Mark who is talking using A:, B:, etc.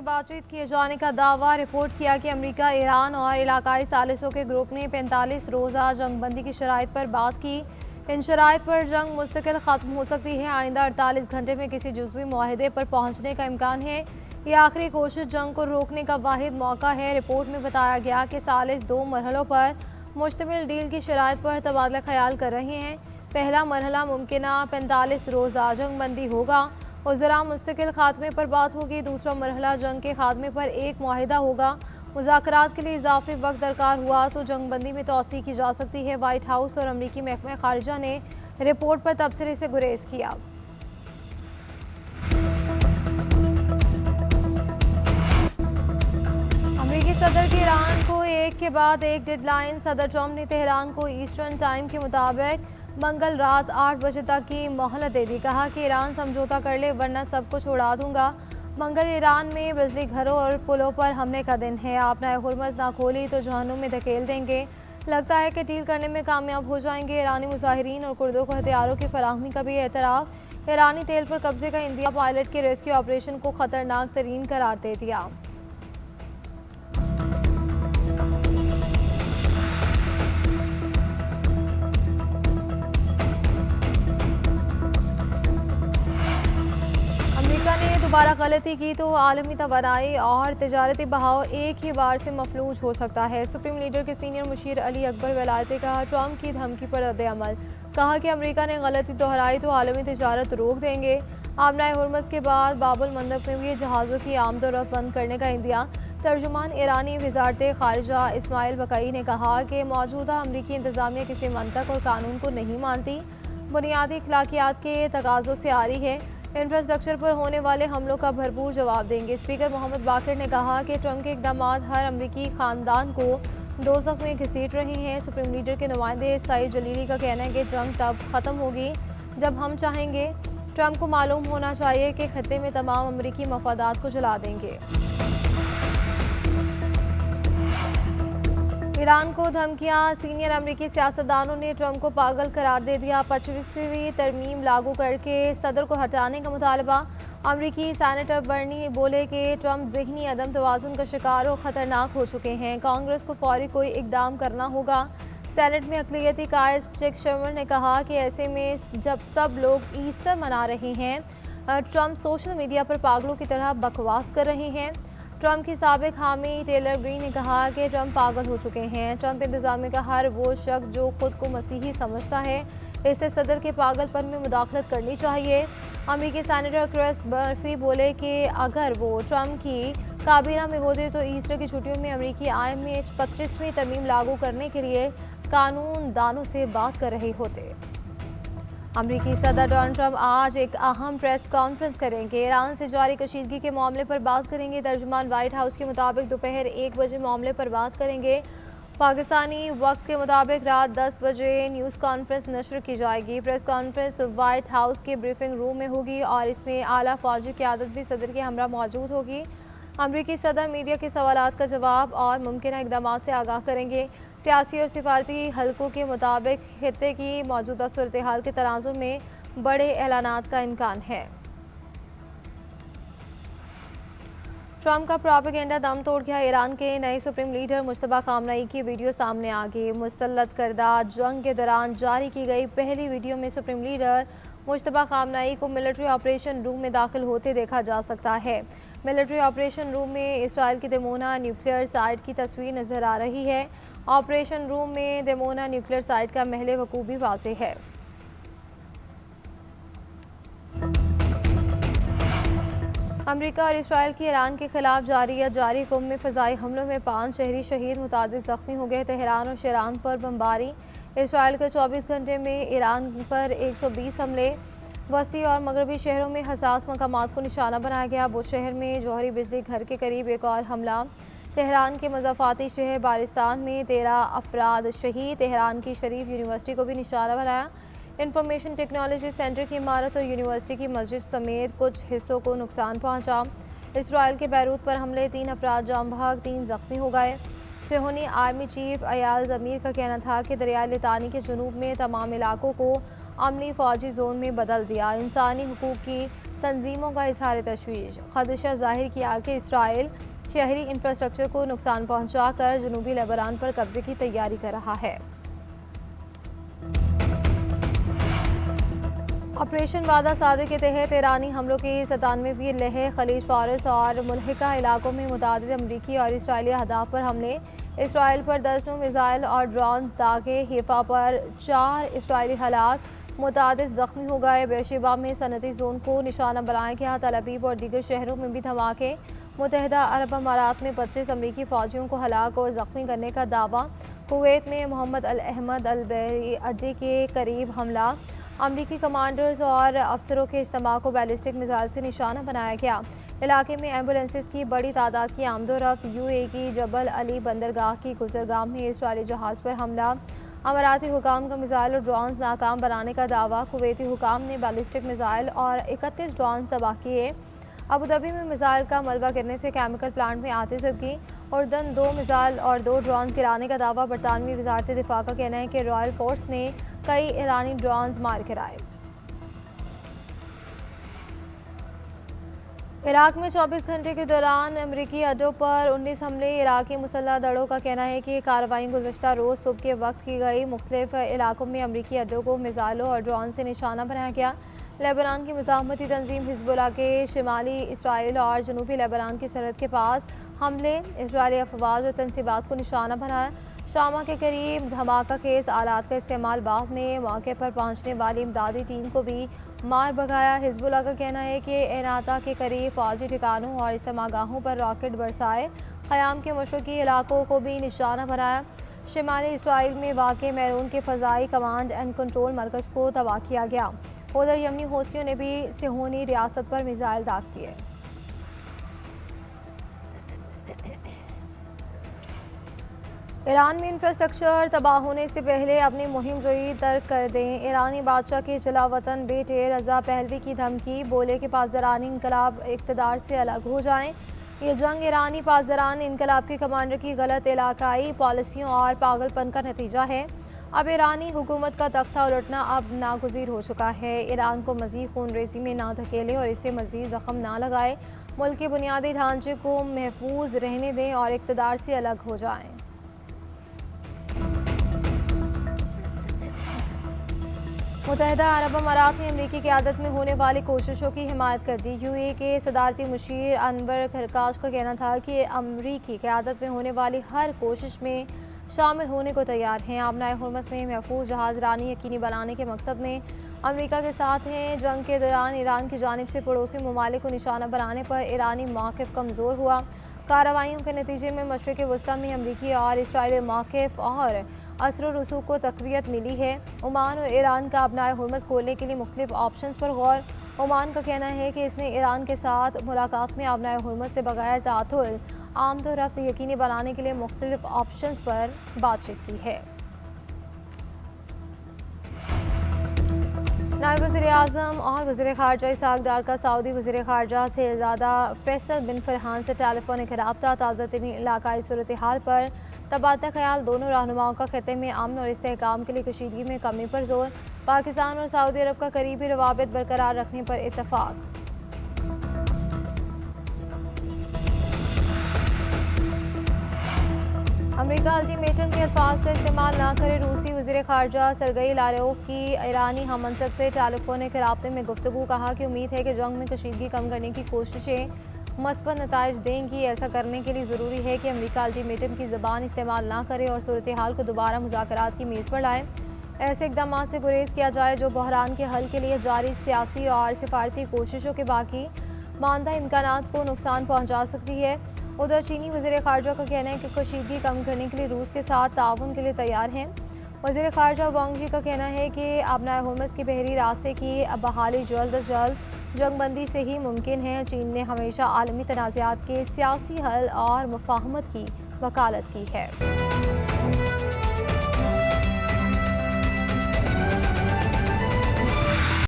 A: बातचीत किए जाने का दावा। रिपोर्ट किया कि अमेरिका, ईरान और इलाकाई सालिसों के ग्रुप ने 45 रोज़ा जंगबंदी की शराइत पर बात की। इन शराइत पर जंग मुस्तकिल ख़त्म हो सकती है। आइंदा 48 घंटे में किसी जुज़वी मुआहदे पर पहुंचने का इम्कान है। ये आखिरी कोशिश जंग को रोकने का वाहिद मौका है। रिपोर्ट में बताया गया कि सालिस 2 मरहलों पर मुश्तमिल डील की शराइत पर तबादला ख्याल कर रहे हैं। पहला मरहला मुमकिना 45 रोज़ा जंगबंदी होगा, उज़रा मुस्तकिल खात्मे पर बात होगी। दूसरा मरहला जंग के खात्मे पर एक मुआहिदा होगा। मुज़ाकरात के लिए इजाफी वक्त दरकार हुआ तो जंगबंदी में तोसी की जा सकती है। वाइट हाउस और अमरीकी महकमा खारिजा ने रिपोर्ट पर तबसरे से गुरेज किया। अमरीकी सदर की ईरान को एक के बाद एक डेडलाइन। सदर ट्रंप ने तेहरान को ईस्टर्न टाइम के मुताबिक मंगल रात 8 बजे तक की मोहलत दे दी। कहा कि ईरान समझौता कर ले वरना सब कुछ उड़ा दूंगा। मंगल ईरान में बिजली घरों और पुलों पर हमले का दिन है। आपने हुर्मज़ ना खोली तो जहन्नुम में धकेल देंगे। लगता है कि डील करने में कामयाब हो जाएंगे। ईरानी मुजाहिरीन और कुर्दों को हथियारों की फराहमी का भी एतराफ़। ईरानी तेल पर कब्जे का इंदिया। पायलट के रेस्क्यू ऑपरेशन को ख़तरनाक तरीन करार दे दिया। अमेरिका ने दोबारा गलती की तो आलमी तवानाई और तजारती बहाव एक ही बार से मफलूज हो सकता है। सुप्रीम लीडर के सीनियर मुशीर अली अकबर वलायत कहा ट्रंप की धमकी पर रद्द-ए-अमल। कहा कि अमेरिका ने गलती दोहराई तो आलमी तजारत रोक देंगे। आमनाए हुर्मज़ के बाद बाबुल मंदब में भी जहाज़ों की आमदोरफ्त बंद करने का इंदिया। तर्जुमान ईरानी वज़ारत ख़ारिजा इस्माइल बकई ने कहा कि मौजूदा अमरीकी इंतज़ामिया किसी मंतक और कानून को नहीं मानती, बुनियादी अखलाकियात के तकाज़ों से आ रही है। इंफ्रास्ट्रक्चर पर होने वाले हमलों का भरपूर जवाब देंगे। स्पीकर मोहम्मद बाकिर ने कहा कि ट्रंप के इक़दाम हर अमरीकी ख़ानदान को दोज़ख में घसीट रहे हैं। सुप्रीम लीडर के नुमाइंदे सईद जलीली का कहना है कि जंग तब ख़त्म होगी जब हम चाहेंगे। ट्रंप को मालूम होना चाहिए कि खत्ते में तमाम अमरीकी मफादात को जला देंगे। ईरान को धमकियां। सीनियर अमरीकी सियासतदानों ने ट्रंप को पागल करार दे दिया। 25वीं तरमीम लागू करके सदर को हटाने का मुतालबा। अमरीकी सेनेटर बर्नी बोले कि ट्रंप ज़हनी अदम तवाज़ुन का शिकार और ख़तरनाक हो चुके हैं। कांग्रेस को फौरी कोई इक़दाम करना होगा। सेनेट में अक़लियती कायद चेक शर्मर ने कहा कि ऐसे में जब सब लोग ईस्टर मना रहे हैं, ट्रंप सोशल मीडिया पर पागलों की तरह बकवास कर रहे हैं। ट्रंप की साबिक हामी टेलर ग्रीन ने कहा कि ट्रंप पागल हो चुके हैं। ट्रंप इंतज़ामिया का हर वो शख्स जो खुद को मसीही समझता है, इसे सदर के पागलपन में मुदाखलत करनी चाहिए। अमरीकी सेनेटर क्रिस मर्फी बोले कि अगर वो ट्रंप की काबीना में होते तो ईस्टर की छुट्टियों में अमरीकी आय में 25वीं तरमीम लागू करने के लिए कानून दानों से बात कर रहे होते। अमरीकी सदर डोनाल्ड ट्रंप आज एक अहम प्रेस कॉन्फ्रेंस करेंगे। ईरान से जारी कशीदगी के मामले पर बात करेंगे। तर्जुमान वाइट हाउस के मुताबिक दोपहर 1 बजे मामले पर बात करेंगे। पाकिस्तानी वक्त के मुताबिक रात 10 बजे न्यूज़ कॉन्फ्रेंस नशर की जाएगी। प्रेस कॉन्फ्रेंस वाइट हाउस के ब्रीफिंग रूम में होगी और इसमें आला फौजी क़यादत भी सदर के हमरा मौजूद होगी। अमरीकी सदर मीडिया के सवालात का जवाब और मुमकिन इक़दाम से आगाह करेंगे। सियासी और सिफारती हलकों के मुताबिक खित्ते की मौजूदा सूरत हाल के तनाजुर में बड़े ऐलानात का इम्कान है। ट्रंप का प्रोपेगेंडा दम तोड़ गया। ईरान के नए सुप्रीम लीडर मुश्तबा खामनई की वीडियो सामने आ गई। मुसल्लत करदा जंग के दौरान जारी की गई पहली वीडियो में सुप्रीम लीडर मुश्तबा खामनई को मिलिट्री ऑपरेशन रूम में दाखिल होते देखा जा सकता है। मिलिट्री ऑपरेशन रूम में इसराइल की दिमोना न्यूक्लियर साइट की तस्वीर नजर आ रही है। ऑपरेशन रूम में दिमोना न्यूक्लियर साइट का महल वकूफ़ भी वाज़ेह है। अमेरिका और इसराइल की ईरान के खिलाफ जारी कुम में फ़िज़ाई हमलों में 5 शहरी शहीद, मुतादिद ज़ख्मी हो गए। तेहरान और शिरान पर बमबारी। इसराइल के 24 घंटे में ईरान पर 120 हमले। वस्ती और मगरबी शहरों में हसास मकामात को निशाना बनाया गया। बुश शहर में जौहरी बिजली घर के करीब एक और हमला। तेहरान के मज़ाफ़ाती शहर बारिस्तान में 13 अफराद शहीद। तेहरान की शरीफ यूनिवर्सिटी को भी निशाना बनाया। इंफॉर्मेशन टेक्नोलॉजी सेंटर की इमारत और यूनिवर्सिटी की मस्जिद समेत कुछ हिस्सों को नुकसान पहुँचा। इसराइल के बैरूत पर हमले, 3 अफराद जाम बहक, 3 ज़ख्मी हो गए। सिहोनी आर्मी चीफ अयाल ज़मीर का कहना था कि दरियाई लितानी के जुनूब में तमाम इलाकों को अमली फौजी जोन में बदल दिया। इंसानी हुकूक की तंजीमों का इजहार तशवीश, खदशा जाहिर किया कि इसराइल शहरी इंफ्रास्ट्रक्चर को नुकसान पहुंचाकर जनूबी लेबनान पर कब्जे की तैयारी कर रहा है। ऑपरेशन वादा सादे के तहत ईरानी हमलों की 97वीं लहर खलीज फारस और मुल्हिका इलाकों में मुतादिद अमरीकी और इसराइली अहदाफ पर हमले। इसराइल पर दर्जनों मिसाइल और ड्रोन दागे। हिफा पर 4 इसराइली हलाक, मुतादिद जख्मी हो गए। बेरशेबा में सनती जोन को निशाना बनाया गया। तल अबीब और दीगर शहरों में भी धमाके। मुत्तहिदा अरब अमारात में 25 अमरीकी फौजियों को हलाक और जख्मी करने का दावा। कुवैत में मोहम्मद अल अहमद अल बहरी अड्डे के करीब हमला। अमरीकी कमांडर्स और अफसरों के इज्तिमा को बैलिस्टिक मिसाइल से निशाना बनाया गया। इलाके में एम्बुलेंसेस की बड़ी तादाद की आमदोरफ्त। यूएई की जबल अली बंदरगाह की गुजरगाह में इसराइली जहाज़ पर हमला। अमाराती हुकाम का मिसाइल और ड्रोन्स नाकाम बनाने का दावा। कुवैती हुकाम ने बैलिस्टिक मिसाइल और 31 ड्रोन तबाह किए। अबूधाबी में मिसाइल का मलबा गिरने से केमिकल प्लांट में आतिशबाजी। उर्दन 2 मिसाइल और 2 ड्रोन गिराने का दावा। बरतानवी वजारत दिफा का कहना है कि रॉयल फोर्स ने कई ईरानी ड्रोन्स मार गिराए। इराक में 24 घंटे के दौरान अमरीकी अड्डों पर 19 हमले। इराकी मुसल्ह दड़ों का कहना है कि कार्रवाई गुज़श्ता रोज़ सुबह के वक्त की गई। मुख्तलिफ इलाकों में अमरीकी अड्डों को मिसाइलों और ड्रोन से निशाना बनाया गया। लेबनान की मुज़ाहमती तंजीम हिज़्बुल्लाह के शिमाली इसराइल और जनूबी लेबनान की सरहद के पास हमले। इसराइली अफवाज और तनसीबात को निशाना बनाया। शामा के करीब धमाका खेज आलात का इस्तेमाल। बाद में मौके पर पहुंचने वाली इमदादी टीम को भी मार भगाया। हिज़्बुल्लाह का कहना है कि एनाता के करीब फौजी ठिकानों और इज्तिमागाहों पर रॉकेट बरसाए। क़याम के मशरक़ी इलाकों को भी निशाना बनाया। शिमाली इसराइल में वाक़ मैरून के फ़ज़ाई कमांड एंड कंट्रोल मरकज़ को तबाह किया गया। उधर यमनी हौसियों ने भी सिहोनी रियासत पर मिसाइल दाग दिए। ईरान में इंफ्रास्ट्रक्चर तबाह होने से पहले अपनी मुहिम जोई तर्क कर दें। ईरानी बादशाह के जलावतन बेटे रजा पहलवी की धमकी। बोले कि पासदारानी इनकलाब इक़्तिदार से अलग हो जाएं। ये जंग ईरानी पासदारान इनकलाब के कमांडर की गलत इलाकाई पॉलिसियों और पागलपन का नतीजा है। अब ईरानी हुकूमत का तख्ता उलटना अब नागुज़ीर हो चुका है। ईरान को मज़ीद खूनरेज़ी में ना धकेले और इसे मज़ीद ज़ख्म ना लगाए। मुल्क के बुनियादी ढांचे को महफूज रहने दें और इक़्तिदार से अलग हो जाएं। मुत्तहिदा अरब अमारात ने अमरीकी क़यादत में होने वाली कोशिशों की हिमायत कर दी। यूएई के सदारती मुशीर अनवर खरकाश का कहना था कि अमरीकी क़यादत में होने वाली हर कोशिश में शामिल होने को तैयार हैं। आबनाए हुर्मस में महफूज जहाज़ रानी यकीनी बनाने के मकसद में अमरीका के साथ हैं। जंग के दौरान ईरान की जानिब से पड़ोसी ममालिक को निशाना बनाने पर ईरानी मौक़िफ़ कमज़ोर हुआ। कार्रवाइयों के नतीजे में मशरिक़ वस्ती में अमरीकी और इसराइली मौक़िफ़ और असर और रसूख को तक़वियत मिली है। ओमान और ईरान का अपनाए हुर्मस खोलने के लिए मुख्तलिफ ऑप्शंस पर गौर। ओमान का कहना है कि इसने ईरान के साथ मुलाकात में अपनाए हुर्मस से बगैर तातुल आमदोरफ्त यकीनी बनाने के लिए मुख्तलिफ ऑप्शंस पर बातचीत की है। नायब वज़ीर आज़म और वज़ीर ख़ारजा इसहाक़ डार का सऊदी वज़ीर ख़ारजा शहज़ादा फैसल बिन फरहान से टेलीफोनिक रब्ता ताज़ा तरीन इलाकाई सूरत हाल पर तबादला ख्याल। दोनों रहनुमाओं का खत्ते में अमन और इस्तेहकाम के लिए कशीदगी में कमी पर जोर। पाकिस्तान और सऊदी अरब का करीबी रवाबित बरकरार रखने पर इत्तफ़ाक़। अमरीका अल्टीमेटम के अल्फाज का इस्तेमाल ना करे। रूसी वज़ीर ख़ारजा सरगई लारोव की ईरानी हममंसब से टेलीफोनिक राब्ते में गुफ्तगू। कहा कि उम्मीद है कि जंग में कशीदगी कम करने की कोशिशें मस्बत नताइज देंगी। ऐसा करने के लिए ज़रूरी है कि अमरीका अल्टीमेटम की ज़बान इस्तेमाल ना करे और सूरत हाल को दोबारा मुज़ाकरात की मेज़ पर लाए। ऐसे इक़दाम से गुरेज किया जाए जो बहरान के हल के लिए जारी सियासी और सिफारती कोशिशों के बाकी मानदा इम्कानात को नुकसान पहुँचा सकती है। उधर चीनी वज़ीर ख़ारजा का कहना है कि कशीदगी कम करने के लिए रूस के साथ ताउन के लिए तैयार हैं। वज़ीर ख़ारजा वांग यी का कहना है कि अपनाए हुर्मस की बहरी रास्ते की बहाली जल्द अज जल्द जंगबंदी से ही मुमकिन है। चीन ने हमेशा आलमी तनाज़ात के सियासी हल और मुफाहमत की वकालत की है।